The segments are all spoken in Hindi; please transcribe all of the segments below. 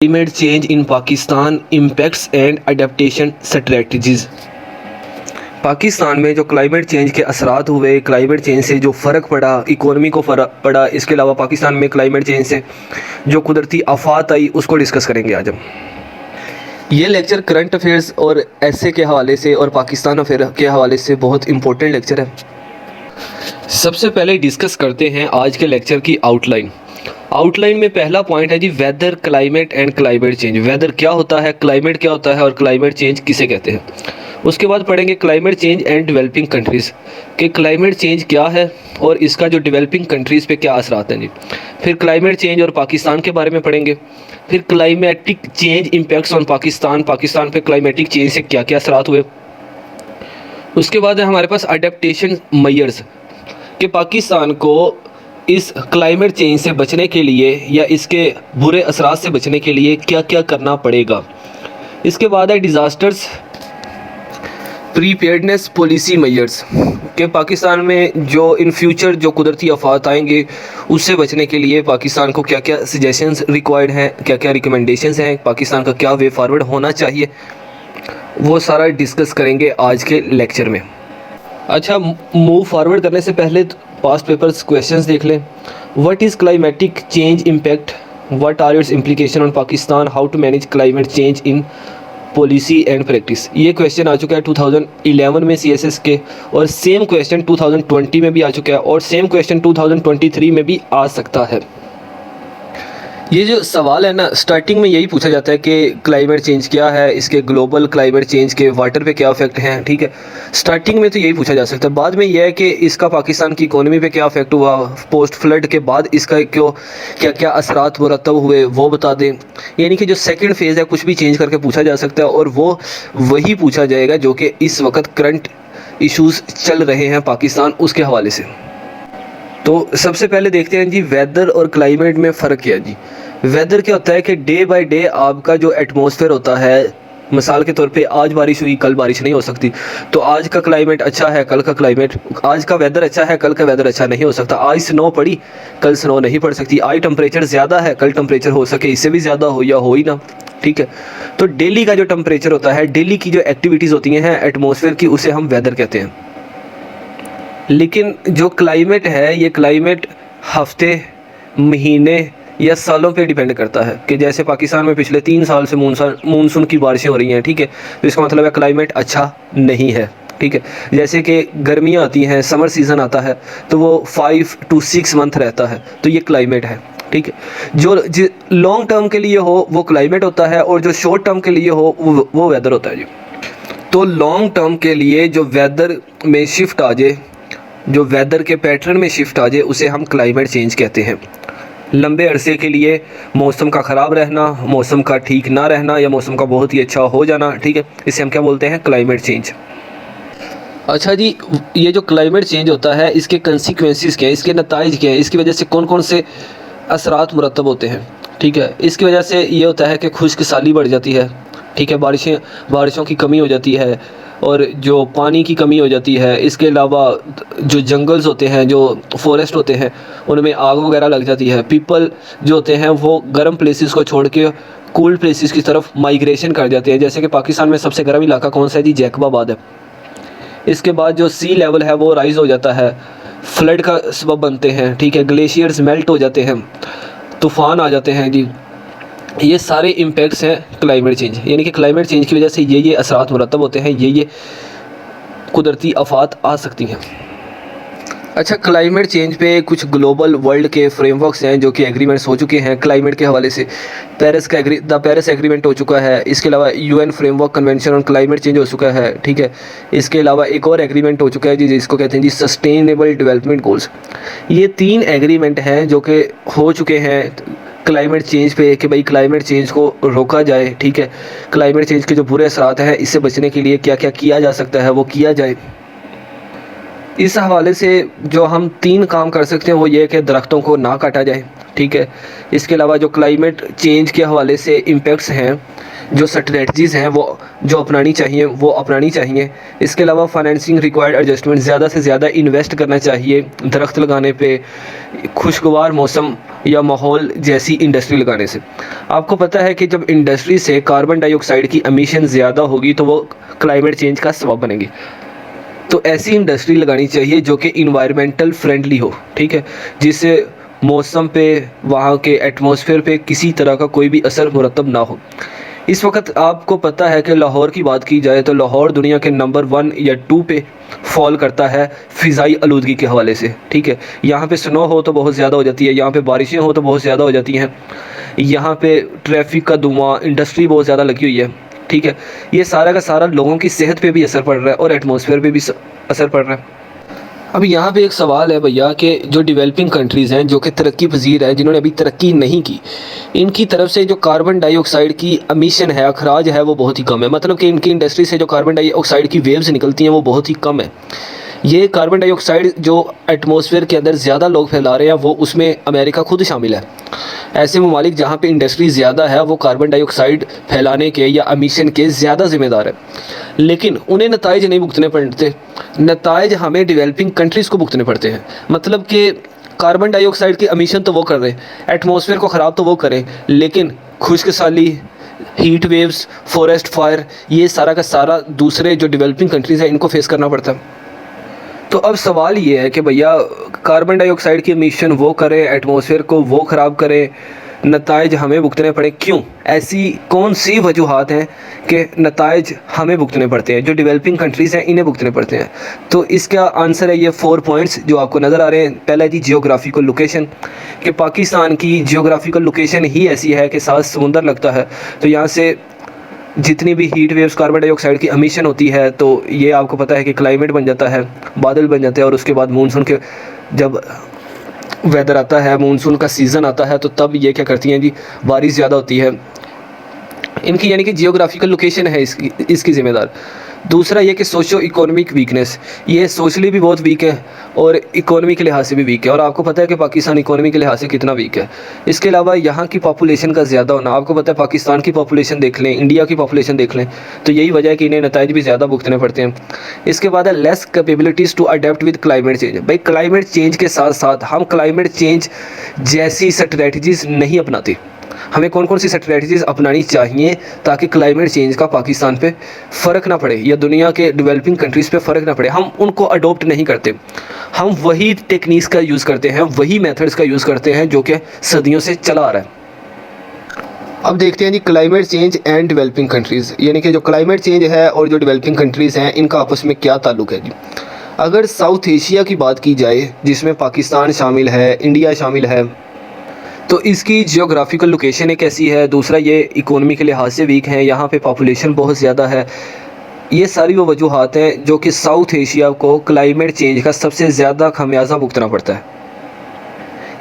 Climate change in Pakistan impacts and adaptation strategies. Pakistan में जो क्लाइमेट चेंज के असरात हुए, क्लाइमेट चेंज से जो फ़र्क पड़ा, इकोनॉमी को फ़र्क पड़ा, इसके अलावा पाकिस्तान में क्लाइमेट चेंज से जो कुदरती आफात आई उसको डिस्कस करेंगे आज हम। ये लेक्चर करंट अफेयर्स और ऐसे के हवाले से और पाकिस्तान अफेयर के हवाले से बहुत इंपॉर्टेंट लेक्चर है। सबसे पहले डिस्कस करते हैं आज के लेक्चर की आउटलाइन में पहला पॉइंट है जी weather, climate and climate change. Weather क्या होता है, क्लाइमेट क्या होता है और क्लाइमेट चेंज किसे कहते हैं। उसके बाद पढ़ेंगे climate change and developing countries कि क्लाइमेट चेंज क्या है और इसका जो डेवलपिंग कंट्रीज़ पे क्या असरात हैं जी। फिर क्लाइमेट चेंज और पाकिस्तान के बारे में पढ़ेंगे। फिर climatic change impacts on Pakistan पे क्लाइमेटिक चेंज से क्या क्या असरात हुए। उसके बाद है हमारे पास अडेप्टेशन मेजर्स कि पाकिस्तान को इस क्लाइमेट चेंज से बचने के लिए या इसके बुरे असरात से बचने के लिए क्या क्या करना पड़ेगा। इसके बाद है डिज़ास्टर्स प्रीपेयर्डनेस पॉलिसी मेजर्स कि पाकिस्तान में जो इन फ्यूचर जो कुदरती आफात आएंगे उससे बचने के लिए पाकिस्तान को क्या क्या सजेशंस रिक्वायर्ड हैं, क्या क्या रिकमेंडेशंस हैं, पाकिस्तान का क्या वे फॉरवर्ड होना चाहिए, वो सारा डिस्कस करेंगे आज के लेक्चर में। अच्छा, मूव फॉरवर्ड करने से पहले पास्ट पेपर्स क्वेश्चंस देख लें। What is climatic change impact, what are its implication on Pakistan, how to manage climate change in policy and practice. ये क्वेश्चन आ चुका है 2011 में CSS के, और सेम क्वेश्चन 2020 में भी आ चुका है और सेम क्वेश्चन 2023 में भी आ सकता है। ये जो सवाल है ना, स्टार्टिंग में यही पूछा जाता है कि क्लाइमेट चेंज क्या है, इसके ग्लोबल क्लाइमेट चेंज के वाटर पे क्या इफेक्ट हैं, ठीक है। स्टार्टिंग में तो यही पूछा जा सकता है। बाद में यह है कि इसका पाकिस्तान की इकोनॉमी पे क्या इफेक्ट हुआ, पोस्ट फ्लड के बाद इसका क्यों क्या क्या असरात मुरतब हुए वो बता दें। यानी कि जो सेकंड फेज़ है कुछ भी चेंज करके पूछा जा सकता है और वो वही पूछा जाएगा जो कि इस वक्त करंट इशूज़ चल रहे हैं पाकिस्तान उसके हवाले से। तो सबसे पहले देखते हैं जी वेदर और क्लाइमेट में फ़र्क क्या है जी। वेदर क्या होता है कि डे बाय डे आपका जो एटमॉस्फेयर होता है, मिसाल के तौर पे आज बारिश हुई कल बारिश नहीं हो सकती, तो आज का क्लाइमेट अच्छा है कल का क्लाइमेट, आज का वेदर अच्छा है कल का वेदर अच्छा नहीं हो सकता। आज स्नो पड़ी कल स्नो नहीं पड़ सकती, आज टेम्परेचर ज़्यादा है कल टेम्परेचर हो सके इससे भी ज़्यादा हो या हो ही ना, ठीक है। तो डेली का जो टेम्परेचर होता है, डेली की जो एक्टिविटीज़ होती हैं एटमॉस्फेयर की, उसे हम वेदर कहते हैं। लेकिन जो क्लाइमेट है ये क्लाइमेट हफ्ते, महीने या सालों पे डिपेंड करता है कि जैसे पाकिस्तान में पिछले 3 साल से मानसून की बारिशें हो रही हैं, ठीक है, तो इसका मतलब है क्लाइमेट अच्छा नहीं है, ठीक है। जैसे कि गर्मियाँ आती हैं, समर सीज़न आता है तो वो 5 to 6 मंथ रहता है, तो ये क्लाइमेट है, ठीक है। जो लॉन्ग टर्म के लिए हो वो क्लाइमेट होता है और जो शॉर्ट टर्म के लिए हो वो वेदर होता है जी। तो लॉन्ग टर्म के लिए जो वेदर में शिफ्ट आ जाए, जो वेदर के पैटर्न में शिफ्ट आ जाए, उसे हम क्लाइमेट चेंज कहते हैं। लंबे अरसे के लिए मौसम का ख़राब रहना, मौसम का ठीक ना रहना या मौसम का बहुत ही अच्छा हो जाना, ठीक है, इसे हम क्या बोलते हैं, क्लाइमेट चेंज। अच्छा जी, ये जो क्लाइमेट चेंज होता है इसके कंसिक्वेंसेस क्या है, इसके नताइज क्या है, इसकी वजह से कौन कौन से असरात मुरतब होते हैं, ठीक है। इसकी वजह से ये होता है कि खुश्क साली बढ़ जाती है, ठीक है, बारिशों की कमी हो जाती है और जो पानी की कमी हो जाती है। इसके अलावा जो जंगल्स होते हैं, जो फॉरेस्ट होते हैं, उनमें आग वगैरह लग जाती है। पीपल जो होते हैं वो गर्म प्लेसेस को छोड़ के कूल प्लेसेस की तरफ माइग्रेशन कर जाते हैं। जैसे कि पाकिस्तान में सबसे गर्म इलाका कौन सा है जी, जैकबाबाद है। इसके बाद जो सी लेवल है वो राइज़ हो जाता है, फ्लड का सबब बनते हैं, ठीक है, ग्लेशियर्स मेल्ट हो जाते हैं, तूफ़ान आ जाते हैं जी। ये सारे इम्पैक्ट्स हैं क्लाइमेट चेंज, यानी कि क्लाइमेट चेंज की वजह से ये असरात मुरतब होते हैं, ये कुदरती आफात आ सकती हैं। अच्छा, क्लाइमेट चेंज पे कुछ ग्लोबल वर्ल्ड के फ्रेमवर्क्स हैं जो कि एग्रीमेंट्स हो चुके हैं क्लाइमेट के हवाले से। द पेरिस एग्रीमेंट हो चुका है, इसके अलावा UN framework convention on climate change हो चुका है, ठीक है। इसके अलावा एक और एग्रीमेंट हो चुका है जी जिसको कहते हैं जी सस्टेनेबल डेवलपमेंट गोल्स। ये 3 एग्रीमेंट हैं जो कि हो चुके हैं क्लाइमेट चेंज पे कि भाई क्लाइमेट चेंज को रोका जाए, ठीक है। क्लाइमेट चेंज के जो बुरे असरात हैं इससे बचने के लिए क्या क्या किया जा सकता है वो किया जाए। इस हवाले से जो हम 3 काम कर सकते हैं वो ये कि दरख्तों को ना काटा जाए, ठीक है। इसके अलावा जो क्लाइमेट चेंज के हवाले से इम्पैक्ट्स हैं जो स्ट्रेटजीज़ हैं वो जो अपनानी चाहिए वो अपनानी चाहिए। इसके अलावा फाइनेंसिंग रिक्वायर्ड एडजस्टमेंट, ज़्यादा से ज़्यादा इन्वेस्ट करना चाहिए दरख्त लगाने पे, खुशगवार मौसम या माहौल जैसी इंडस्ट्री लगाने से। आपको पता है कि जब इंडस्ट्री से कार्बन डाइऑक्साइड की एमिशन ज़्यादा होगी तो वो क्लाइमेट चेंज का सबब बनेगी। तो ऐसी इंडस्ट्री लगानी चाहिए जो कि इन्वायरमेंटल फ्रेंडली हो, ठीक है, जिससे मौसम पे, वहाँ के एटमॉस्फेयर पे किसी तरह का कोई भी असर मुरतब ना हो। इस वक्त आपको पता है कि लाहौर की बात की जाए तो लाहौर दुनिया के नंबर 1 या 2 पे फॉल करता है फ़िज़ाई आलूदगी के हवाले से, ठीक है। यहाँ पे स्नो हो तो बहुत ज़्यादा हो जाती है, यहाँ पे बारिशें हो तो बहुत ज़्यादा हो जाती हैं, यहाँ पे ट्रैफिक का धुआं, इंडस्ट्री बहुत ज़्यादा लगी हुई है, ठीक है। ये सारा का सारा लोगों की सेहत पे भी असर पड़ रहा है और एटमॉस्फेयर पे भी असर पड़ रहा है। अब यहाँ पे एक सवाल है भैया कि जो डेवलपिंग कंट्रीज़ हैं, जो कि तरक्की पजीर है, जिन्होंने अभी तरक्की नहीं की, इनकी तरफ से जो कार्बन डाइऑक्साइड की एमिशन है, अखराज है, वो बहुत ही कम है। मतलब कि इनकी इंडस्ट्री से जो कार्बन डाइऑक्साइड की वेव्स निकलती हैं वो बहुत ही कम है। ये कार्बन डाइऑक्साइड जो एटमॉस्फेयर के अंदर ज़्यादा लोग फैला रहे हैं वो उसमें अमेरिका खुद शामिल है। ऐसे ममालिक जहाँ पे इंडस्ट्री ज़्यादा है वो कार्बन डाइऑक्साइड फैलाने के या एमिशन के ज़्यादा ज़िम्मेदार है, लेकिन उन्हें नताइज नहीं भुगतने पड़ते। नताइज हमें डेवलपिंग कंट्रीज़ को भुगतने पड़ते हैं। मतलब कि कार्बन डाइऑक्साइड की एमिशन तो वो कर रहे हैं, एटमॉस्फेयर को ख़राब तो वो करें, लेकिन खुश्क साली, हीट वेव्स, फॉरेस्ट फायर, ये सारा का सारा दूसरे जो डेवलपिंग कंट्रीज़ हैं इनको फेस करना पड़ता है। तो अब सवाल ये है कि भैया कार्बन डाइऑक्साइड की एमिशन वो करें, एटमॉस्फेयर को वो ख़राब करें, नताइज हमें भुगतने पड़े, क्यों? ऐसी कौन सी वजूहात हैं कि नताइज हमें भुगतने पड़ते हैं, जो डेवलपिंग कंट्रीज़ हैं इन्हें भुगतने पड़ते हैं? तो इसका आंसर है ये 4 पॉइंट्स जो आपको नज़र आ रहे हैं। पहला है जी जियोग्राफिकल लोकेशन, कि पाकिस्तान की जियोग्राफिकल लोकेशन ही ऐसी है कि साथ समुंदर लगता है, तो यहाँ से जितनी भी हीट वेव्स, कार्बन डाइऑक्साइड की एमिशन होती है तो ये आपको पता है कि क्लाइमेट बन जाता है, बादल बन जाते हैं, और उसके बाद मानसून के जब वेदर आता है, मानसून का सीज़न आता है, तो तब ये क्या करती हैं जी, बारिश ज़्यादा होती है। इनकी यानी कि जियोग्राफिकल लोकेशन है इसकी ज़िम्मेदार। दूसरा ये कि सोशो इकोनॉमिक वीकनेस, ये सोशली भी बहुत वीक है और इकोनॉमी के लिहाज से भी वीक है, और आपको पता है कि पाकिस्तान इकोनॉमी के लिहाज से कितना वीक है। इसके अलावा यहाँ की पॉपुलेशन का ज़्यादा होना, आपको पता है पाकिस्तान की पॉपुलेशन देख लें, इंडिया की पॉपुलेशन देख लें, तो यही वजह है कि इन्हें नताइज भी ज़्यादा भुगतने पड़ते हैं। इसके बाद है less capabilities to adapt with climate change. भाई क्लाइमेट चेंज के साथ साथ हम क्लाइमेट चेंज जैसी स्ट्रेटजीज़ नहीं अपनाते। हमें कौन कौन सी स्ट्रेटजीज़ अपनानी चाहिए ताकि क्लाइमेट चेंज का पाकिस्तान पे फ़र्क ना पड़े या दुनिया के डेवलपिंग कंट्रीज़ पे फ़र्क ना पड़े? हम उनको अडोप्ट नहीं करते, हम वही टेक्निक्स का यूज़ करते हैं, वही मेथड्स का यूज़ करते हैं जो कि सदियों से चला आ रहा है। अब देखते हैं जी climate change and developing countries, यानी कि जो क्लाइमेट चेंज है और जो डेवलपिंग कंट्रीज़ हैं इनका आपस में क्या ताल्लुक़ है जी। अगर साउथ एशिया की बात की जाए, जिसमें पाकिस्तान शामिल है, इंडिया शामिल है, तो इसकी जियोग्राफिकल लोकेशन एक ऐसी है। दूसरा ये इकोनॉमी के लिहाज से वीक हैं, यहाँ पे पॉपुलेशन बहुत ज़्यादा है। ये सारी वो वजूहात हैं जो कि साउथ एशिया को क्लाइमेट चेंज का सबसे ज़्यादा खमियाजा भुगतना पड़ता है।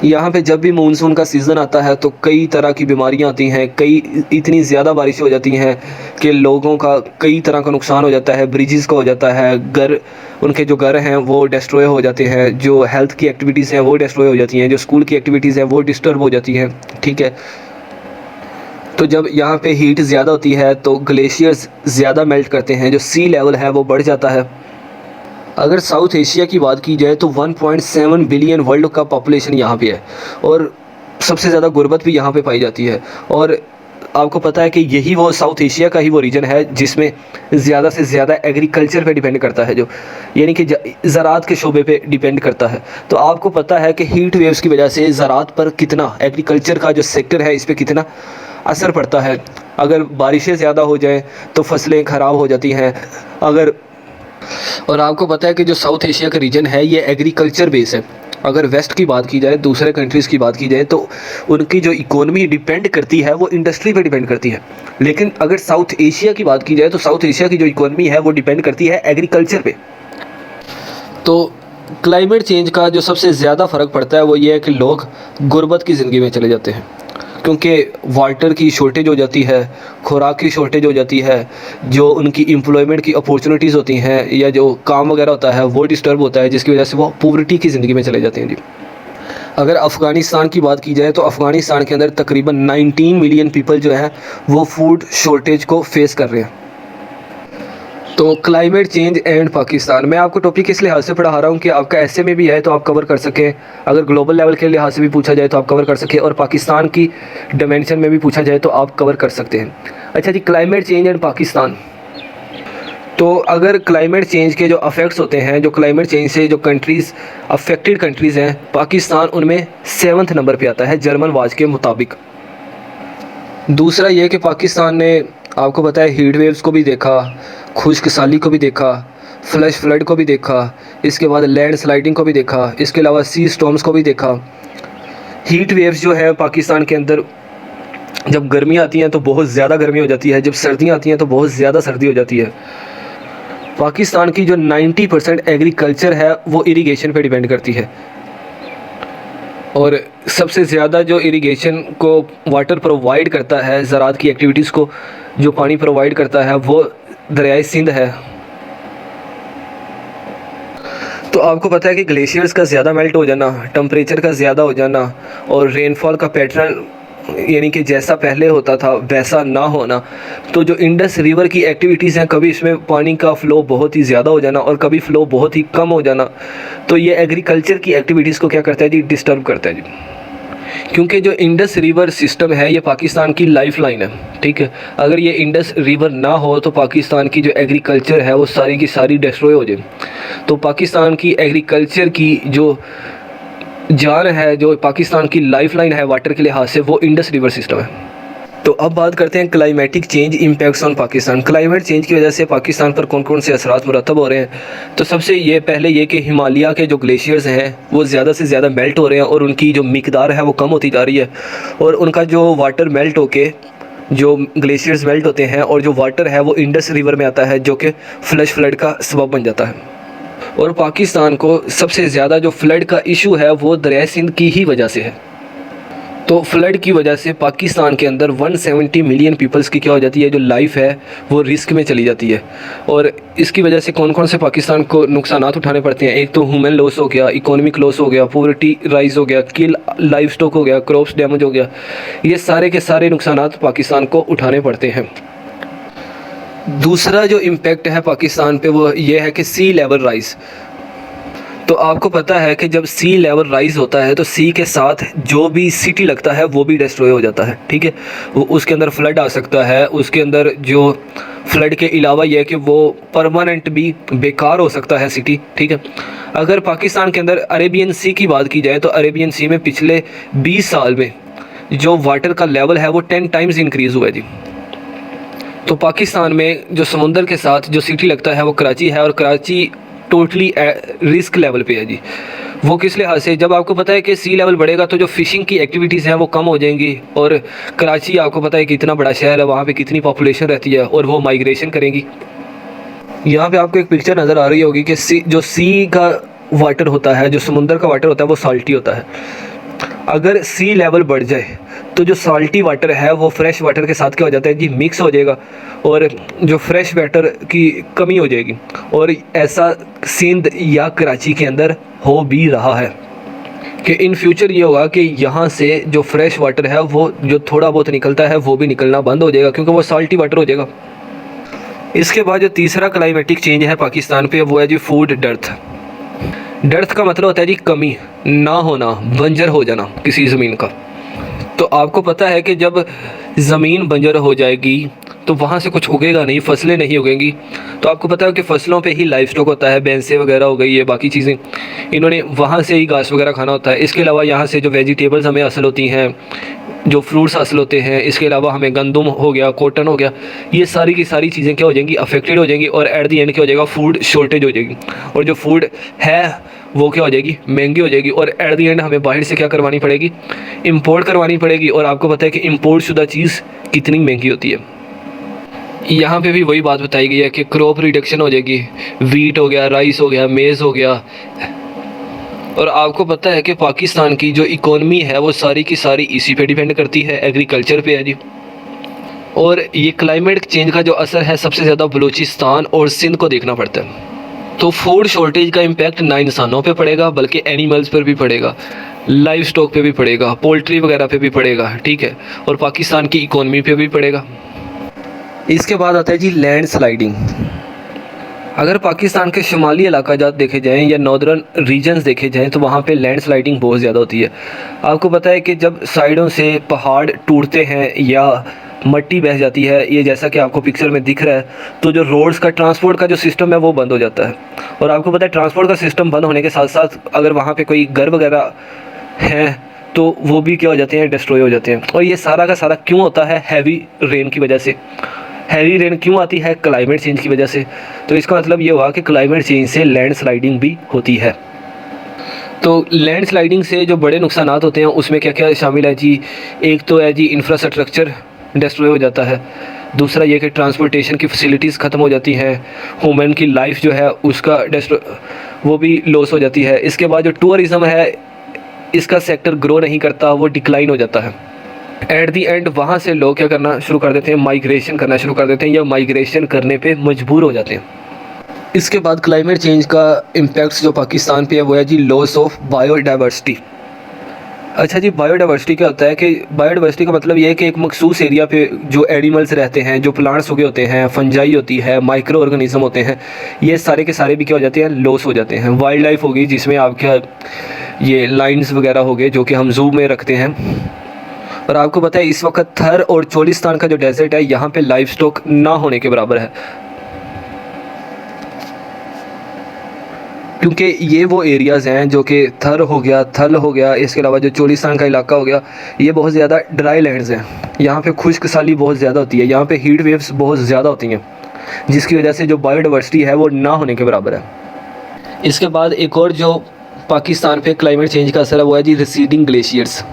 यहाँ पे जब भी मानसून का सीज़न आता है तो कई तरह की बीमारियाँ आती हैं, कई इतनी ज़्यादा बारिशें हो जाती हैं कि लोगों का कई तरह का नुकसान हो जाता है, ब्रिजेस का हो जाता है, उनके जो घर हैं वो डिस्ट्रॉय हो जाते हैं, जो हेल्थ की एक्टिविटीज़ हैं वो डिस्ट्रॉय हो जाती हैं, जो स्कूल की एक्टिविटीज़ हैं वो डिस्टर्ब हो जाती हैं, ठीक है। तो जब यहाँ पे हीट ज़्यादा होती है तो ग्लेशियर्स ज़्यादा मेल्ट करते हैं, जो सी लेवल है वो बढ़ जाता है। अगर साउथ एशिया की बात की जाए तो 1.7 बिलियन वर्ल्ड का पॉपुलेशन यहाँ पे है, और सबसे ज़्यादा गुर्बत भी यहाँ पे पाई जाती है। और आपको पता है कि यही वो साउथ एशिया का ही वो रीजन है जिसमें ज़्यादा से ज़्यादा एग्रीकल्चर पे डिपेंड करता है, जो यानी कि ज़राअत के शोबे पे डिपेंड करता है। तो आपको पता है कि हीट वेव्स की वजह से ज़राअत पर कितना, एग्रीकल्चर का जो सेक्टर है इस पर कितना असर पड़ता है। अगर बारिशें ज़्यादा हो जाएँ तो फसलें ख़राब हो जाती हैं। और आपको पता है कि जो साउथ एशिया का रीजन है ये एग्रीकल्चर बेस है। अगर वेस्ट की बात की जाए, दूसरे कंट्रीज़ की बात की जाए, तो उनकी जो इकोनॉमी डिपेंड करती है वो इंडस्ट्री पे डिपेंड करती है। लेकिन अगर साउथ एशिया की बात की जाए तो साउथ एशिया की जो इकोनॉमी है वो डिपेंड करती है एग्रीकल्चर पे। तो क्लाइमेट चेंज का जो सबसे ज़्यादा फ़र्क पड़ता है वो ये है कि लोग गुर्बत की ज़िंदगी में चले जाते हैं, क्योंकि वाटर की शॉर्टेज हो जाती है, खुराक की शॉर्टेज हो जाती है, जो उनकी एम्प्लॉयमेंट की अपॉर्चुनिटीज़ होती हैं या जो काम वगैरह होता है वो डिस्टर्ब होता है, जिसकी वजह से वो पॉवर्टी की ज़िंदगी में चले जाते हैं जी। अगर अफ़गानिस्तान की बात की जाए तो अफ़गानिस्तान के अंदर तकरीबन 19 मिलियन पीपल जो हैं वो फूड शॉर्टेज को फेस कर रहे हैं। तो क्लाइमेट चेंज एंड पाकिस्तान, मैं आपको टॉपिक इस लिहाज से पढ़ा रहा हूँ कि आपका ऐसे में भी है तो आप कवर कर सकें, अगर ग्लोबल लेवल के लिहाज से भी पूछा जाए तो आप कवर कर सकें, और पाकिस्तान की डायमेंशन में भी पूछा जाए तो आप कवर कर सकते हैं। अच्छा जी, क्लाइमेट चेंज एंड पाकिस्तान। तो अगर क्लाइमेट चेंज के जो अफेक्ट्स होते हैं, जो क्लाइमेट चेंज से जो कंट्रीज़ अफेक्टेड कंट्रीज़ हैं, पाकिस्तान उनमें 7वें नंबर पे आता है जर्मन वाच के मुताबिक। दूसरा ये कि पाकिस्तान ने आपको पता है हीट वेव्स को भी देखा, खुश्क साली को भी देखा, फ्लैश फ्लड को भी देखा, इसके बाद लैंड स्लाइडिंग को भी देखा, इसके अलावा सी स्टॉर्म्स को भी देखा। हीट वेव्स जो है पाकिस्तान के अंदर, जब गर्मी आती हैं तो बहुत ज़्यादा गर्मी हो जाती है, जब सर्दियाँ आती हैं तो बहुत ज़्यादा सर्दी हो जाती है। पाकिस्तान की जो 90% एग्रीकल्चर है वो इरिगेशन पे डिपेंड करती है, और सबसे ज़्यादा जो इरिगेशन को वाटर प्रोवाइड करता है, ज़राअत की एक्टिविटीज़ को जो पानी प्रोवाइड करता है वो दरियाए सिंध है। तो आपको पता है कि ग्लेशियर्स का ज़्यादा मेल्ट हो जाना, टेम्परेचर का ज़्यादा हो जाना, और रेनफॉल का पैटर्न यानी कि जैसा पहले होता था वैसा ना होना, तो जो इंडस रिवर की एक्टिविटीज़ हैं, कभी इसमें पानी का फ़्लो बहुत ही ज़्यादा हो जाना और कभी फ़्लो बहुत ही कम हो जाना, तो ये एग्रीकल्चर की एक्टिविटीज़ को क्या करता है जी, डिस्टर्ब करता है जी। क्योंकि जो इंडस रिवर सिस्टम है ये पाकिस्तान की लाइफ लाइन है, ठीक है। अगर ये इंडस रिवर ना हो तो पाकिस्तान की जो एग्रीकल्चर है वो सारी की सारी डिस्ट्रॉय हो जाए। तो पाकिस्तान की एग्रीकल्चर की जो जान है, जो पाकिस्तान की लाइफ लाइन है वाटर के लिहाज से, वो इंडस रिवर सिस्टम है। तो अब बात करते हैं climatic change impacts on Pakistan. Climate change की वजह से पाकिस्तान पर कौन कौन से असरात मुरतब हो रहे हैं। तो सबसे ये पहले ये कि हिमालय के जो ग्लेशियर्स हैं वो ज़्यादा से ज़्यादा मेल्ट हो रहे हैं और उनकी जो मिकदार है वो कम होती जा रही है, और उनका जो वाटर मेल्ट होके जो ग्लेशियर्स मेल्ट होते हैं और जो वाटर है वो इंडस रिवर में आता है, जो कि फ्लैश फ्लड का सबब बन जाता है। और पाकिस्तान को सबसे ज़्यादा जो फ्लड का इशू है वो दरिया सिंध की ही वजह से है। तो फ्लड की वजह से पाकिस्तान के अंदर 170 मिलियन पीपल्स की क्या हो जाती है, जो लाइफ है वो रिस्क में चली जाती है। और इसकी वजह से कौन कौन से पाकिस्तान को नुकसान उठाने पड़ते हैं। एक तो ह्यूमन लॉस हो गया, इकोनॉमिक लॉस हो गया, पॉवर्टी राइज हो गया, किल लाइफ स्टॉक हो गया, क्रॉप्स डैमेज हो गया, ये सारे के सारे नुकसान पाकिस्तान को उठाने पड़ते हैं। दूसरा जो इम्पेक्ट है पाकिस्तान पे वो ये है कि सी लेवल राइज। तो आपको पता है कि जब सी लेवल राइज होता है तो सी के साथ जो भी सिटी लगता है वो भी डिस्ट्रॉय हो जाता है, ठीक है। वो उसके अंदर फ्लड आ सकता है, उसके अंदर जो फ्लड के अलावा यह है कि वो परमानेंट भी बेकार हो सकता है सिटी, ठीक है। अगर पाकिस्तान के अंदर अरेबियन सी की बात की जाए तो अरेबियन सी में पिछले 20 साल में जो वाटर का लेवल है वो 10 टाइम्स इंक्रीज़ हुआ है जी। तो पाकिस्तान में जो समुंदर के साथ जो सिटी लगता है वो कराची है, और कराची टोटली रिस्क लेवल पे है जी। वो किस लिहाज से, जब आपको पता है कि सी लेवल बढ़ेगा तो जो फ़िशिंग की एक्टिविटीज़ हैं वो कम हो जाएंगी, और कराची आपको पता है कि इतना बड़ा शहर है, वहाँ पे कितनी पॉपुलेशन रहती है और वो माइग्रेशन करेंगी। यहाँ पे आपको एक पिक्चर नज़र आ रही होगी कि जो सी का वाटर होता है, जो समुंदर का वाटर होता है वो साल्टी होता है। अगर सी लेवल बढ़ जाए तो जो साल्टी वाटर है वो फ्रेश वाटर के साथ क्या हो जाता है जी, मिक्स हो जाएगा, और जो फ्रेश वाटर की कमी हो जाएगी। और ऐसा सिंध या कराची के अंदर हो भी रहा है कि इन फ्यूचर ये होगा कि यहाँ से जो फ्रेश वाटर है वो जो थोड़ा बहुत निकलता है वो भी निकलना बंद हो जाएगा, क्योंकि वो साल्टी वाटर हो जाएगा। इसके बाद जो तीसरा क्लाइमेटिक चेंज है पाकिस्तान पे वो है जी फूड डर्थ। डर्थ का मतलब होता है जी कमी ना होना, बंजर हो जाना किसी ज़मीन का। तो आपको पता है कि जब ज़मीन बंजर हो जाएगी तो वहाँ से कुछ उगेगा नहीं, फसलें नहीं उगेंगी। तो आपको पता है कि फ़सलों पे ही लाइफ स्टॉक होता है, भैंसें वगैरह हो गई, ये बाकी चीज़ें, इन्होंने वहाँ से ही घास वगैरह खाना होता है। इसके अलावा यहाँ से जो वेजिटेबल्स हमें हासिल होती हैं, जो फ्रूट्स हासिल होते हैं, इसके अलावा हमें गंदम हो गया, कॉटन हो गया, ये सारी की सारी चीज़ें क्या हो जाएंगी, अफेक्टेड हो जाएंगी, और एट दी एंड क्या हो जाएगा, फूड शॉर्टेज हो जाएगी, और जो फूड है वो क्या हो जाएगी, महंगी हो जाएगी, और एट दी एंड हमें बाहर से क्या करवानी पड़ेगी, इंपोर्ट करवानी पड़ेगी। और आपको पता है कि इंपोर्ट शुदा चीज़ कितनी महंगी होती है। यहाँ पे भी वही बात बताई गई है कि क्रॉप रिडक्शन हो जाएगी, वीट हो गया, राइस हो गया, मेज़ हो गया। और आपको पता है कि पाकिस्तान की जो इकोनॉमी है वो सारी की सारी इसी पे डिपेंड करती है, एग्रीकल्चर पे है जी। और ये क्लाइमेट चेंज का जो असर है सबसे ज़्यादा बलूचिस्तान और सिंध को देखना पड़ता है। तो फूड शॉर्टेज का इम्पैक्ट ना इंसानों पे पड़ेगा बल्कि एनिमल्स पर भी पड़ेगा। लाइव स्टॉक पे भी पड़ेगा, पोल्ट्री वगैरह पे भी पड़ेगा, ठीक है, और पाकिस्तान की इकोनॉमी पे भी पड़ेगा। इसके बाद आता है जी लैंड स्लाइडिंग। अगर पाकिस्तान के शुमाली इलाका जात देखे जाएँ या नॉर्दर्न रीजन्स देखे जाएँ तो वहाँ पे लैंड स्लाइडिंग बहुत ज़्यादा होती है। आपको पता है कि जब साइडों से पहाड़ टूटते हैं या मट्टी बह जाती है, ये जैसा कि आपको पिक्चर में दिख रहा है, तो जो रोड्स का ट्रांसपोर्ट का जो सिस्टम है वो बंद हो जाता है। और आपको पता है ट्रांसपोर्ट का सिस्टम बंद होने के साथ साथ अगर वहाँ पे कोई घर वगैरह हैं तो वो भी क्या हो जाते हैं, डिस्ट्रॉय हो जाते हैं। और ये सारा का सारा क्यों होता है? हैवी रेन की वजह से। हैवी रेन क्यों आती है? क्लाइमेट चेंज की वजह से। तो इसका मतलब ये हुआ कि क्लाइमेट चेंज से लैंड स्लाइडिंग भी होती है। तो लैंड स्लाइडिंग से जो बड़े नुकसान होते हैं उसमें क्या क्या शामिल है जी? एक तो है जी इंफ्रास्ट्रक्चर डिस्ट्रॉय हो जाता है। दूसरा ये कि ट्रांसपोर्टेशन की फैसिलिटीज़ ख़त्म हो जाती हैं। ह्यूमन की लाइफ जो है उसका वो भी लॉस हो जाती है। इसके बाद जो टूरिज़्म है इसका सेक्टर ग्रो नहीं करता, वो डिक्लाइन हो जाता है। एट दी एंड वहाँ से लोग क्या करना शुरू कर देते हैं? माइग्रेशन करना शुरू कर देते हैं या माइग्रेशन करने पे मजबूर हो जाते हैं। इसके बाद क्लाइमेट चेंज का इम्पैक्ट जो पाकिस्तान पे है वो है जी लॉस ऑफ बायोडाइवर्सिटी। अच्छा जी, बायोडाइवर्सिटी क्या होता है कि बायोडाइवर्सिटी का मतलब ये है कि एक मखसूस एरिया पे जो एनिमल्स रहते हैं, जो प्लांट्स उगे होते हैं, फंजाई होती है, माइक्रो ऑर्गेनिज्म होते हैं, ये सारे के सारे भी क्या हो जाते हैं? लॉस हो जाते हैं। वाइल्ड लाइफ होगी जिसमें आपके ये लाइन्स वगैरह हो गए जो कि हम जू में रखते हैं। और आपको पता है इस वक्त थर और चोलिस्तान का जो डेजर्ट है यहाँ पे लाइव स्टॉक ना होने के बराबर है, क्योंकि ये वो एरियाज़ हैं जो कि थर हो गया, थल हो गया, इसके अलावा जो चोलिस्तान का इलाका हो गया, ये बहुत ज़्यादा ड्राई लैंड्स हैं। यहाँ पे खुश्क साली बहुत ज़्यादा होती है, यहाँ पे हीट वेव्स बहुत ज़्यादा होती हैं, जिसकी वजह से जो बायोडाइवर्सिटी है वो ना होने के बराबर है। इसके बाद एक और जो पाकिस्तान पे क्लाइमेट चेंज का असर है वो है जी रिसीडिंग ग्लेशियर्स।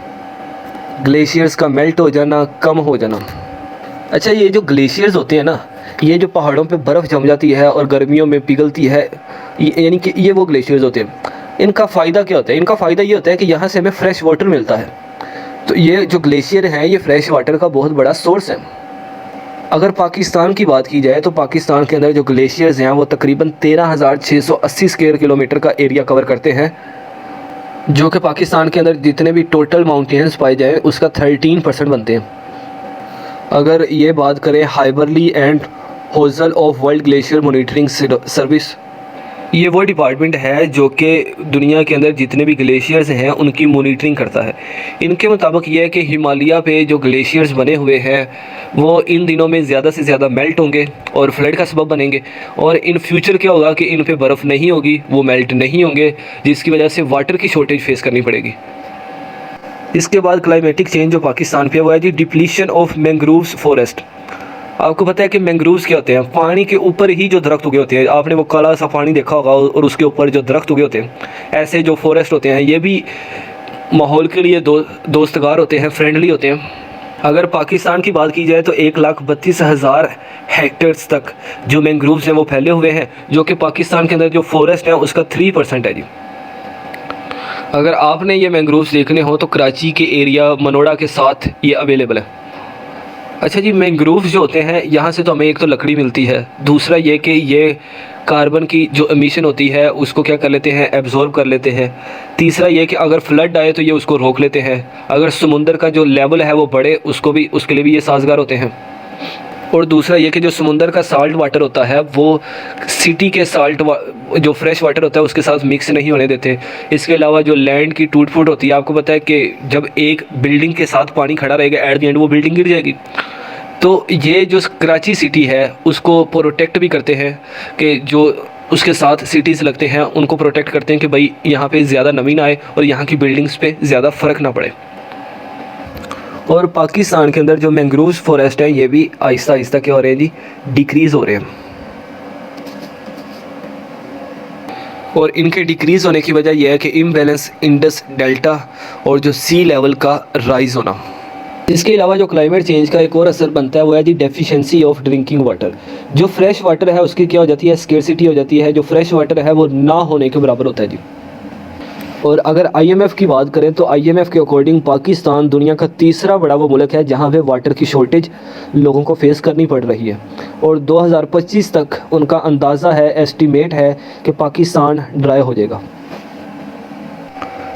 ग्लेशियर्स का मेल्ट हो जाना, कम हो जाना। अच्छा, ये जो ग्लेशियर्स होते हैं ना, ये जो पहाड़ों पे बर्फ़ जम जाती है और गर्मियों में पिघलती है, यानी कि ये वो ग्लेशियर्स होते हैं। इनका फ़ायदा क्या होता है? इनका फ़ायदा ये होता है कि यहाँ से हमें फ्रेश वाटर मिलता है। तो ये जो ग्लेशियर हैं ये फ्रेश वाटर का बहुत बड़ा सोर्स है। अगर पाकिस्तान की बात की जाए तो पाकिस्तान के अंदर जो ग्लेशियर्स हैं वो तकरीबन 13,680 स्क्वायर किलोमीटर का एरिया कवर करते हैं, जो कि पाकिस्तान के अंदर जितने भी टोटल माउंटेन्स पाए जाएँ उसका 13% बनते हैं। अगर ये बात करें हाइबरली एंड होजल of world glacier monitoring service, ये वो डिपार्टमेंट है जो कि दुनिया के अंदर जितने भी ग्लेशियर्स हैं उनकी मॉनिटरिंग करता है। इनके मुताबिक ये है कि हिमालय पे जो ग्लेशियर्स बने हुए हैं वो इन दिनों में ज़्यादा से ज़्यादा मेल्ट होंगे और फ्लड का सबब बनेंगे, और इन फ्यूचर क्या होगा कि इन पे बर्फ़ नहीं होगी, वो मेल्ट नहीं होंगे, जिसकी वजह से वाटर की शॉर्टेज फेस करनी पड़ेगी। इसके बाद क्लाइमेटिक चेंज जो पाकिस्तान पे हुआ है जी डिप्लीशन ऑफ मैंग्रोव्स फॉरेस्ट। आपको पता है कि मैंग्रोव्स क्या होते हैं? पानी के ऊपर ही जो दरख्त उगे होते हैं, आपने वो काला सा पानी देखा होगा और उसके ऊपर जो दरख्त उगे होते हैं, ऐसे जो फॉरेस्ट होते हैं ये भी माहौल के लिए दोस्तगार होते हैं, फ्रेंडली होते हैं। अगर पाकिस्तान की बात की जाए तो 1,32,000 हेक्टेयर्स तक जो मैंग्रोव्स हैं वो फैले हुए हैं, जो कि पाकिस्तान के अंदर जो फॉरेस्ट है उसका 3% है जी। अगर आपने ये मैंग्रोव्स देखने हो तो कराची के एरिया मनोड़ा के साथ ये अवेलेबल है। अच्छा जी, मैंग्रोव्स जो होते हैं यहाँ से तो हमें एक तो लकड़ी मिलती है, दूसरा ये कि ये कार्बन की जो एमिशन होती है उसको क्या कर लेते हैं? एब्जॉर्ब कर लेते हैं। तीसरा ये कि अगर फ्लड आए तो ये उसको रोक लेते हैं। अगर समुंदर का जो लेवल है वो बढ़े उसके लिए भी ये साजगार होते हैं। और दूसरा ये कि जो समुंदर का साल्ट वाटर होता है वो सिटी के जो फ्रेश वाटर होता है उसके साथ मिक्स नहीं होने देते। इसके अलावा जो लैंड की टूट फूट होती है, आपको पता है कि जब एक बिल्डिंग के साथ पानी खड़ा रहेगा एट द एंड वो बिल्डिंग गिर जाएगी। तो ये जो कराची सिटी है उसको प्रोटेक्ट भी करते हैं कि जो उसके साथ सिटीज़ लगते हैं उनको प्रोटेक्ट करते हैं कि भाई यहाँ पे ज़्यादा नमी ना आए और यहाँ की बिल्डिंग्स पे ज़्यादा फ़र्क ना पड़े। और पाकिस्तान के अंदर जो मैंग्रोव्स फॉरेस्ट हैं ये भी आहिस्ता आहिस्ता क्या हो रहे हैं जी? डिक्रीज़ हो रहे हैं। और इनके डिक्रीज़ होने की वजह यह है कि इम्बैलेंस इंडस डेल्टा और जो सी लेवल का राइज़ होना। इसके अलावा जो क्लाइमेट चेंज का एक और असर बनता है वो है जी डेफिशिएंसी ऑफ ड्रिंकिंग वाटर। जो फ्रेश वाटर है उसकी क्या हो जाती है? स्केर्सिटी हो जाती है। जो फ्रेश वाटर है वो ना होने के बराबर होता है जी। और अगर IMF की बात करें तो IMF के अकॉर्डिंग पाकिस्तान दुनिया का तीसरा बड़ा वो मुल्क है जहाँ पे वाटर की शॉर्टेज लोगों को फेस करनी पड़ रही है। और 2025 तक उनका अंदाज़ा है, एस्टीमेट है कि पाकिस्तान ड्राई हो जाएगा।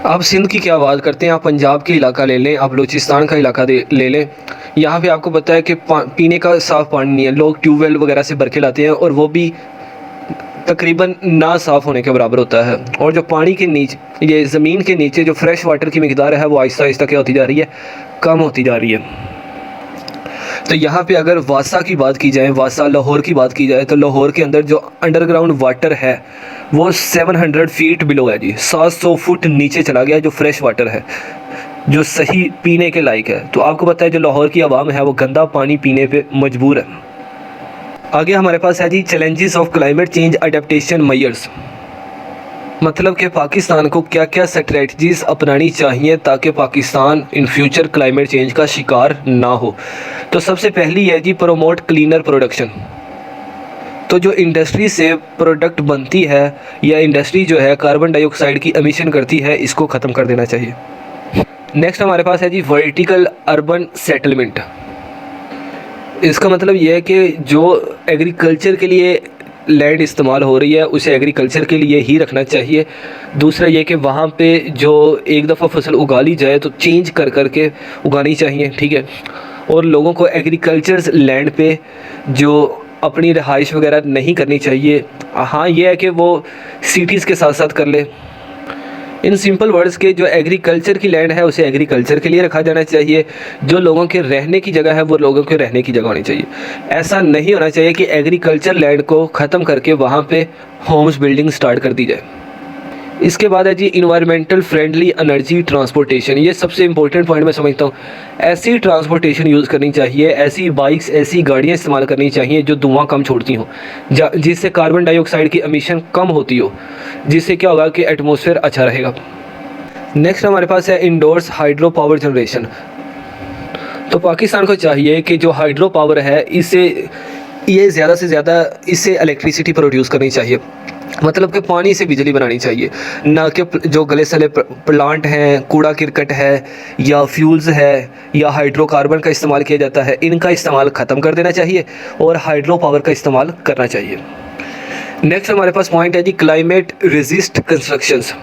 आप सिंध की क्या बात करते हैं, आप पंजाब के इलाका ले लें, आप बलूचिस्तान का इलाका ले लें, यहाँ पे आपको पता है कि पीने का साफ़ पानी नहीं है। लोग ट्यूबवेल वगैरह से भर के लाते हैं और वो भी तकरीबन ना साफ़ होने के बराबर होता है। और जो पानी के नीचे, ये ज़मीन के नीचे जो फ्रेश वाटर की मिकदार है वो आहिस्ता आहिस्ता क्या होती जा रही है, कम होती जा रही है। तो यहाँ पे अगर वासा की बात की जाए, वासा लाहौर की बात की जाए, तो लाहौर के अंदर जो अंडरग्राउंड वाटर है वो 700 फीट बिलो है जी, 700 फुट नीचे चला गया जो फ्रेश वाटर है, जो सही पीने के लायक है। तो आपको पता है जो लाहौर की आवाम है वो गंदा पानी पीने पे मजबूर है। आगे हमारे पास है जी challenges of climate change adaptation measures, मतलब कि पाकिस्तान को क्या क्या स्ट्रेटजीज़ अपनानी चाहिए ताकि Pakistan in future climate change का शिकार ना हो। तो सबसे पहली है जी प्रमोट क्लीनर प्रोडक्शन। तो जो इंडस्ट्री से प्रोडक्ट बनती है या इंडस्ट्री जो है कार्बन डाइऑक्साइड की एमिशन करती है, इसको ख़त्म कर देना चाहिए। नेक्स्ट हमारे पास है जी वर्टिकल अर्बन सेटलमेंट। इसका मतलब यह है कि जो एग्रीकल्चर के लिए लैंड इस्तेमाल हो रही है उसे एग्रीकल्चर के लिए ही रखना चाहिए। दूसरा ये कि वहाँ पे जो एक दफ़ा फसल उगा ली जाए तो चेंज कर कर के उगानी चाहिए, ठीक है। और लोगों को एग्रीकल्चर लैंड पे जो अपनी रहाइश वगैरह नहीं करनी चाहिए। हाँ, ये है कि वो सिटीज़ के साथ साथ कर ले। इन सिंपल वर्ड्स के जो एग्रीकल्चर की लैंड है उसे एग्रीकल्चर के लिए रखा जाना चाहिए, जो लोगों के रहने की जगह है वो लोगों के रहने की जगह होनी चाहिए। ऐसा नहीं होना चाहिए कि एग्रीकल्चर लैंड को ख़त्म करके वहाँ पे होम्स बिल्डिंग स्टार्ट कर दी जाए। इसके बाद है जी इन्वायरमेंटल फ्रेंडली एनर्जी ट्रांसपोर्टेशन। ये सबसे इंपॉर्टेंट पॉइंट मैं समझता हूँ। ऐसी ट्रांसपोर्टेशन यूज़ करनी चाहिए, ऐसी बाइक्स, ऐसी गाड़ियाँ इस्तेमाल करनी चाहिए जो धुआं कम छोड़ती हों, जिससे कार्बन डाइऑक्साइड की एमिशन कम होती हो, जिससे क्या होगा कि एटमॉस्फेयर अच्छा रहेगा। नेक्स्ट हमारे पास है इंडोर्स हाइड्रो पावर जनरेशन। तो पाकिस्तान को चाहिए कि जो हाइड्रो पावर है ये ज़्यादा से ज़्यादा इससे इलेक्ट्रिसिटी प्रोड्यूस करनी चाहिए, मतलब कि पानी से बिजली बनानी चाहिए, ना कि जो गले सले प्लांट हैं, कूड़ा किरकट है या फ्यूल्स है या हाइड्रोकार्बन का इस्तेमाल किया जाता है, इनका इस्तेमाल ख़त्म कर देना चाहिए और हाइड्रो पावर का इस्तेमाल करना चाहिए। नेक्स्ट हमारे पास पॉइंट है जी क्लाइमेट रेजिस्ट कंस्ट्रक्शंस।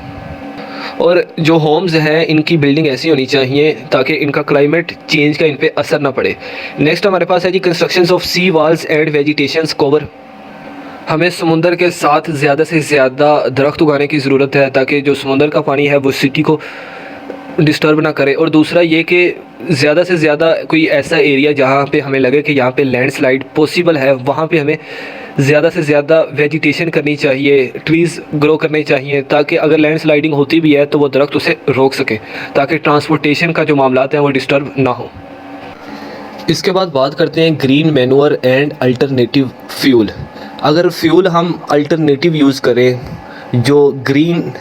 और जो होम्स हैं इनकी बिल्डिंग ऐसी होनी चाहिए ताकि इनका क्लाइमेट चेंज का इन पे असर ना पड़े। नेक्स्ट हमारे पास है जी constructions of sea walls and vegetations cover. हमें समुंदर के साथ ज़्यादा से ज़्यादा दरख्त उगाने की ज़रूरत है ताकि जो समुंदर का पानी है वो सिटी को डिस्टर्ब ना करे। और दूसरा ये कि ज़्यादा से ज़्यादा कोई ऐसा एरिया जहाँ पे हमें लगे कि यहाँ पे लैंडस्लाइड पॉसिबल है, वहाँ पे हमें ज़्यादा से ज़्यादा वेजिटेशन करनी चाहिए, ट्रीज़ ग्रो करने चाहिए, ताकि अगर लैंडस्लाइडिंग होती भी है तो वो दरख्त उसे रोक सके, ताकि ट्रांसपोर्टेशन का जो मामलात हैं वो डिस्टर्ब ना हो। इसके बाद बात करते हैं green manure and alternative fuel. अगर फ्यूल हम अल्टरनेटिव यूज़ करें, जो ग्रीन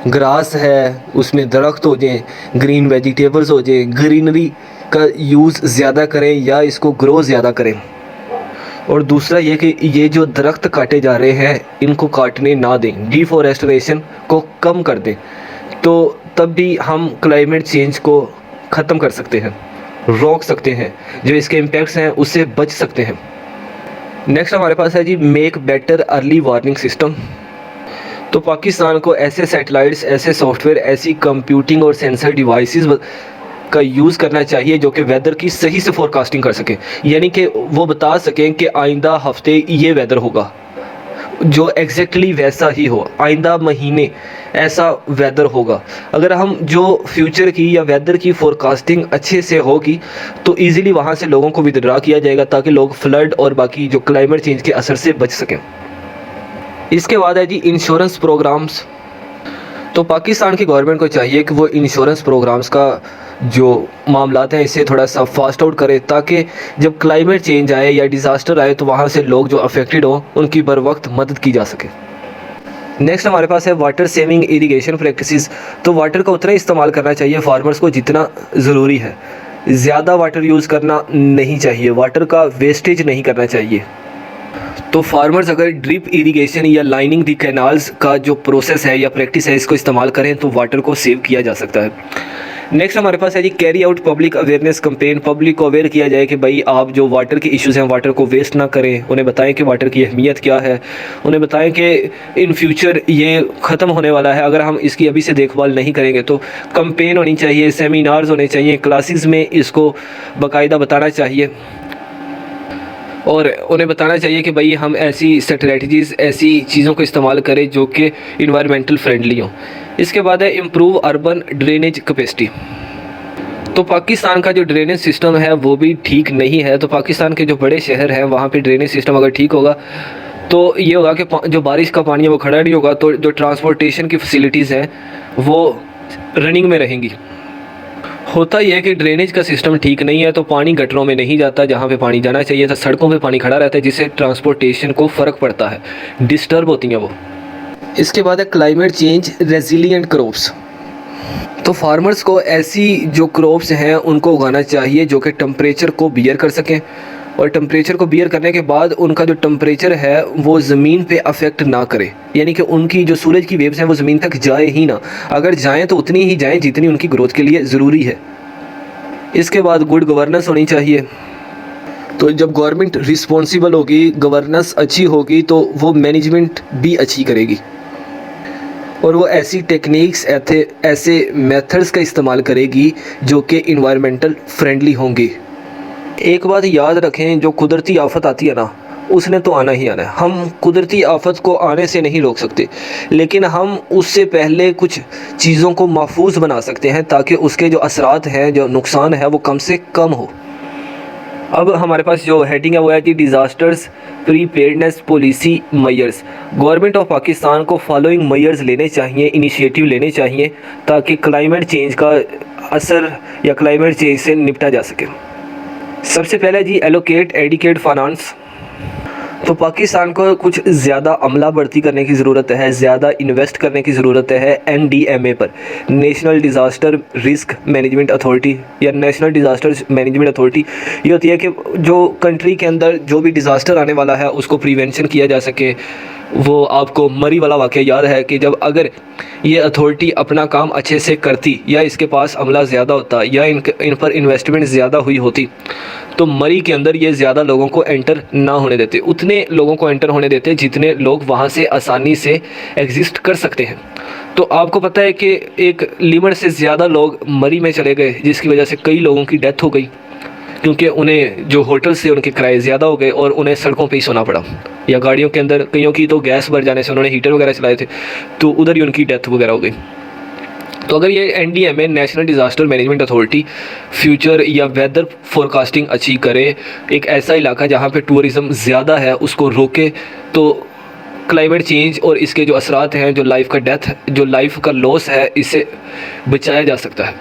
ग्रास है उसमें दरख्त हो जाएं, ग्रीन वेजिटेबल्स हो जाएं, ग्रीनरी का यूज़ ज़्यादा करें या इसको ग्रो ज़्यादा करें। और दूसरा ये कि ये जो दरख्त काटे जा रहे हैं इनको काटने ना दें, डिफॉरेस्टेशन को कम कर दें, तो तब भी हम क्लाइमेट चेंज को ख़त्म कर सकते हैं, रोक सकते हैं, जो इसके इम्पैक्ट्स हैं उससे बच सकते हैं। नेक्स्ट हमारे पास है जी make better early warning system. तो पाकिस्तान को ऐसे सैटेलाइट्स, ऐसे सॉफ्टवेयर, ऐसी कंप्यूटिंग और सेंसर डिवाइसेस का यूज़ करना चाहिए जो कि वेदर की सही से फोरकास्टिंग कर सकें, यानी कि वो बता सकें कि आइंदा हफ्ते ये वेदर होगा, जो एग्जैक्टली वैसा ही हो, आइंदा महीने ऐसा वेदर होगा। अगर हम जो फ्यूचर की या वेदर की फोरकास्टिंग अच्छे से होगी तो इजीली वहाँ से लोगों को विथड्रॉ किया जाएगा ताकि लोग फ्लड और बाकी जो क्लाइमेट चेंज के असर से बच सकें। इसके बाद है जी इंश्योरेंस प्रोग्राम्स। तो पाकिस्तान की गवर्नमेंट को चाहिए कि वो इंश्योरेंस प्रोग्राम्स का जो मामलात हैं इसे थोड़ा सा फास्ट आउट करे, ताकि जब क्लाइमेट चेंज आए या डिज़ास्टर आए तो वहाँ से लोग जो अफेक्टेड हों उनकी बर वक्त मदद की जा सके। नेक्स्ट हमारे पास है वाटर सेविंग इरिगेशन प्रैक्टिसेस। तो वाटर का उतना ही इस्तेमाल करना चाहिए फार्मर्स को जितना ज़रूरी है, ज़्यादा वाटर यूज़ करना नहीं चाहिए, वाटर का वेस्टेज नहीं करना चाहिए। तो फार्मर्स अगर ड्रिप इरिगेशन या लाइनिंग दी कैनाल्स का जो प्रोसेस है या प्रैक्टिस है इसको इस्तेमाल करें तो वाटर को सेव किया जा सकता है। नेक्स्ट हमारे पास है जी carry out public awareness campaign. Public को अवेयर किया जाए कि भाई आप जो वाटर के इश्यूज़ हैं वाटर को वेस्ट ना करें, उन्हें बताएं कि वाटर की अहमियत क्या है, उन्हें बताएं कि इन फ्यूचर ये ख़त्म होने वाला है, अगर हम इसकी अभी से देखभाल नहीं करेंगे। तो कैंपेन होनी चाहिए, सेमिनार्स होने चाहिए, क्लासेस में इसको बाकायदा बताना चाहिए और उन्हें बताना चाहिए कि भाई हम ऐसी स्ट्रेटजीज़, ऐसी चीज़ों को इस्तेमाल करें जो कि इन्वायरमेंटल फ्रेंडली हों। इसके बाद है इम्प्रूव अर्बन ड्रेनेज कैपेसिटी। तो पाकिस्तान का जो ड्रेनेज सिस्टम है वो भी ठीक नहीं है। तो पाकिस्तान के जो बड़े शहर हैं वहाँ पे ड्रेनेज सिस्टम अगर ठीक होगा तो ये होगा कि जो बारिश का पानी है वो खड़ा नहीं होगा, तो जो ट्रांसपोर्टेशन की फैसिलिटीज़ हैं वो रनिंग में रहेंगी। होता यह है कि ड्रेनेज का सिस्टम ठीक नहीं है तो पानी गटरों में नहीं जाता, जहाँ पे पानी जाना चाहिए था सड़कों पे पानी खड़ा रहता है, जिससे ट्रांसपोर्टेशन को फ़र्क पड़ता है, डिस्टर्ब होती हैं वो। इसके बाद है क्लाइमेट चेंज रेजिलिएंट क्रॉप्स। तो फार्मर्स को ऐसी जो क्रॉप्स हैं उनको उगाना चाहिए जो कि टेम्परेचर को बियर कर सकें, और टेम्परेचर को बियर करने के बाद उनका जो टेम्परेचर है वो ज़मीन पे अफेक्ट ना करे, यानी कि उनकी जो सूरज की वेव्स हैं वो ज़मीन तक जाए ही ना, अगर जाएं तो उतनी ही जाएं जितनी उनकी ग्रोथ के लिए ज़रूरी है। इसके बाद गुड गवर्नेंस होनी चाहिए। तो जब गवर्नमेंट रिस्पॉन्सिबल होगी, गवर्नेंस अच्छी होगी तो वो मैनेजमेंट भी अच्छी करेगी और वो ऐसी टेक्निक्स, ऐसे मेथड्स का इस्तेमाल करेगी जो कि इन्वायरमेंटल फ्रेंडली होंगी। एक बात याद रखें, जो कुदरती आफत आती है ना उसने तो आना ही आना है। हम कुदरती आफत को आने से नहीं रोक सकते, लेकिन हम उससे पहले कुछ चीज़ों को महफूज बना सकते हैं ताकि उसके जो असरात हैं, जो नुकसान है वो कम से कम हो। अब हमारे पास जो हेडिंग है वो है कि disasters preparedness policy measures. Government of Pakistan को फॉलोइंग मेजर्स लेने चाहिए, इनिशिएटिव लेने चाहिए ताकि क्लाइमेट चेंज का असर या क्लाइमेट चेंज से निपटा जा सके। सबसे पहले जी एलोकेट एडिकेट फाइनेंस। तो पाकिस्तान को कुछ ज़्यादा अमला भर्ती करने की ज़रूरत है, ज़्यादा इन्वेस्ट करने की ज़रूरत है NDMA पर, national disaster risk management authority या नेशनल डिज़ास्टर मैनेजमेंट अथॉरिटी। ये होती है कि जो कंट्री के अंदर जो भी डिज़ास्टर आने वाला है उसको प्रिवेंशन किया जा सके। वो आपको मरी वाला वाक़या याद है कि जब अगर ये अथॉरिटी अपना काम अच्छे से करती या इसके पास अमला ज़्यादा होता या इन पर इन्वेस्टमेंट ज़्यादा हुई होती तो मरी के अंदर ये ज़्यादा लोगों को एंटर ना होने देते, उतने लोगों को एंटर होने देते जितने लोग वहाँ से आसानी से एग्जिस्ट कर सकते हैं। तो आपको पता है कि एक लिमिट से ज़्यादा लोग मरी में चले गए जिसकी वजह से कई लोगों की डेथ हो गई, क्योंकि उन्हें जो होटल से उनके किराए ज़्यादा हो गए और उन्हें सड़कों पे ही सोना पड़ा या गाड़ियों के अंदर। कईयों की तो गैस भर जाने से, उन्होंने हीटर वगैरह चलाए थे तो उधर ही उनकी डेथ वगैरह हो गई। तो अगर ये NDMA national disaster management authority future या वेदर फोरकास्टिंग अच्छी करे, एक ऐसा इलाका जहाँ पे टूरिज़म ज़्यादा है उसको रोके, तो क्लाइमेट चेंज और इसके जो असरात हैं, जो लाइफ का डेथ, जो लाइफ का लॉस है, इससे बचाया जा सकता है।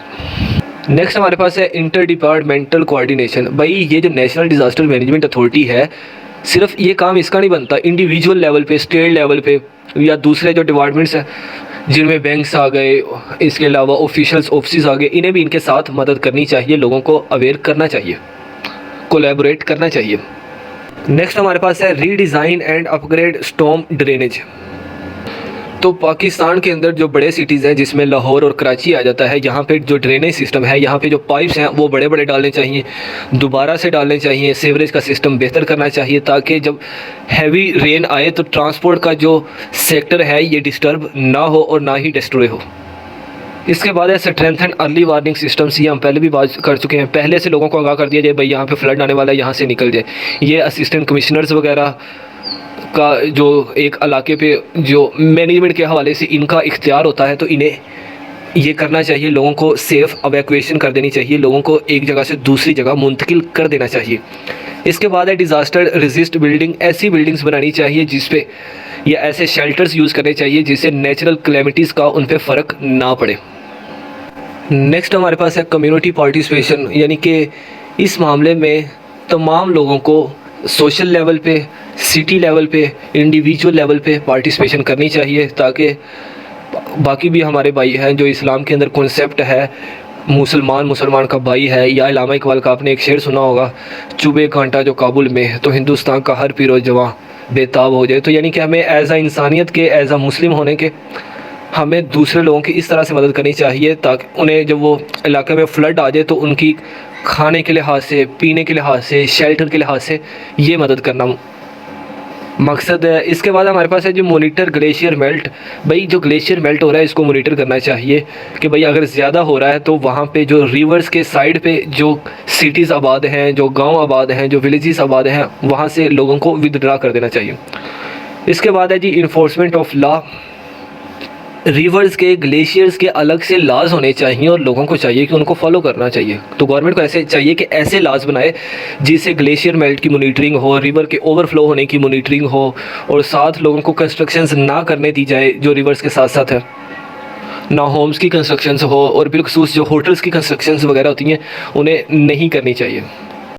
नेक्स्ट हमारे पास है इंटर डिपार्टमेंटल कोऑर्डिनेशन। भाई ये जो नेशनल डिज़ास्टर मैनेजमेंट अथॉरिटी है, सिर्फ ये काम इसका नहीं बनता, इंडिविजुअल लेवल पे, स्टेट लेवल पे या दूसरे जो डिपार्टमेंट्स हैं जिनमें बैंक्स आ गए, इसके अलावा ऑफिशियल्स ऑफिस आ गए, इन्हें भी इनके साथ मदद करनी चाहिए, लोगों को अवेयर करना चाहिए, कोलैबोरेट करना चाहिए। नेक्स्ट हमारे पास है redesign and upgrade storm drainage. तो पाकिस्तान के अंदर जो बड़े सिटीज़ हैं जिसमें लाहौर और कराची आ जाता है, यहाँ पे जो ड्रेनेज सिस्टम है, यहाँ पे जो पाइप्स हैं वो बड़े बड़े डालने चाहिए, दोबारा से डालने चाहिए, सीवरेज का सिस्टम बेहतर करना चाहिए ताकि जब हैवी रेन आए तो ट्रांसपोर्ट का जो सेक्टर है ये डिस्टर्ब ना हो और ना ही डिस्ट्रॉय हो। इसके बाद है स्ट्रेंथन अर्ली वार्निंग सिस्टम्स। ये हम पहले भी बात कर चुके हैं, पहले से लोगों को आगाह कर दिया जाए भाई यहाँ पे फ्लड आने वाला है, यहाँ से निकल जाए। ये असिस्टेंट कमिश्नर्स वगैरह का जो एक इलाके पे जो मैनेजमेंट के हवाले से इनका इख्तियार होता है, तो इन्हें ये करना चाहिए, लोगों को सेफ़ एवैक्यूएशन कर देनी चाहिए, लोगों को एक जगह से दूसरी जगह मुंतकिल कर देना चाहिए। इसके बाद है डिज़ास्टर रेजिस्ट बिल्डिंग। ऐसी बिल्डिंग्स बनानी चाहिए जिस पे या ऐसे शेल्टर्स यूज़ करने चाहिए जिससे नेचुरल कैलेमिटीज़ का उन पर फ़र्क ना पड़े। नेक्स्ट हमारे पास है कम्युनिटी पार्टिसिपेशन, यानी कि इस मामले में तमाम लोगों को सोशल लेवल पे, सिटी लेवल पे, इंडिविजुअल लेवल पे पार्टिसिपेशन करनी चाहिए ताकि बाकी भी हमारे भाई हैं जो इस्लाम के अंदर कॉन्सेप्ट है मुसलमान का भाई है, या इलामा इकबाल का आपने एक शेर सुना होगा, चुबे कांटा जो काबुल में तो हिंदुस्तान का हर पीरो जवां बेताब हो जाए। तो यानी कि हमें एज़ आ इंसानियत के, एज़ आ मुस्लिम होने के हमें दूसरे लोगों की इस तरह से मदद करनी चाहिए ताकि उन्हें जब वो इलाके में फ्लड आ जाए तो उनकी खाने के लिहाज से, पीने के लिहाज से, शेल्टर के लिहाज से ये मदद करना मकसद है। इसके बाद हमारे पास है जो मोनीटर ग्लेशियर मेल्ट। भाई जो ग्लेशियर मेल्ट हो रहा है इसको मोनीटर करना चाहिए कि भाई अगर ज़्यादा हो रहा है तो वहाँ पे जो रिवर्स के साइड पे जो सिटीज़ आबाद हैं, जो गांव आबाद हैं, जो विलेजेस आबाद हैं, वहाँ से लोगों को विदड्रा कर देना चाहिए। इसके बाद है जी इन्फोर्समेंट ऑफ लॉ। रिवर्स के, ग्लेशियर्स के अलग से लाज होने चाहिए और लोगों को चाहिए कि उनको फॉलो करना चाहिए। तो गवर्नमेंट को ऐसे चाहिए कि ऐसे लाज बनाए जिससे ग्लेशियर मेल्ट की मॉनिटरिंग हो, रिवर के ओवरफ्लो होने की मॉनिटरिंग हो और साथ लोगों को कंस्ट्रक्शंस ना करने दी जाए जो रिवर्स के साथ साथ है, ना होम्स की कंस्ट्रक्शंस हो और बिलखसूस जो होटल्स की कंस्ट्रक्शंस वगैरह होती हैं उन्हें नहीं करनी चाहिए।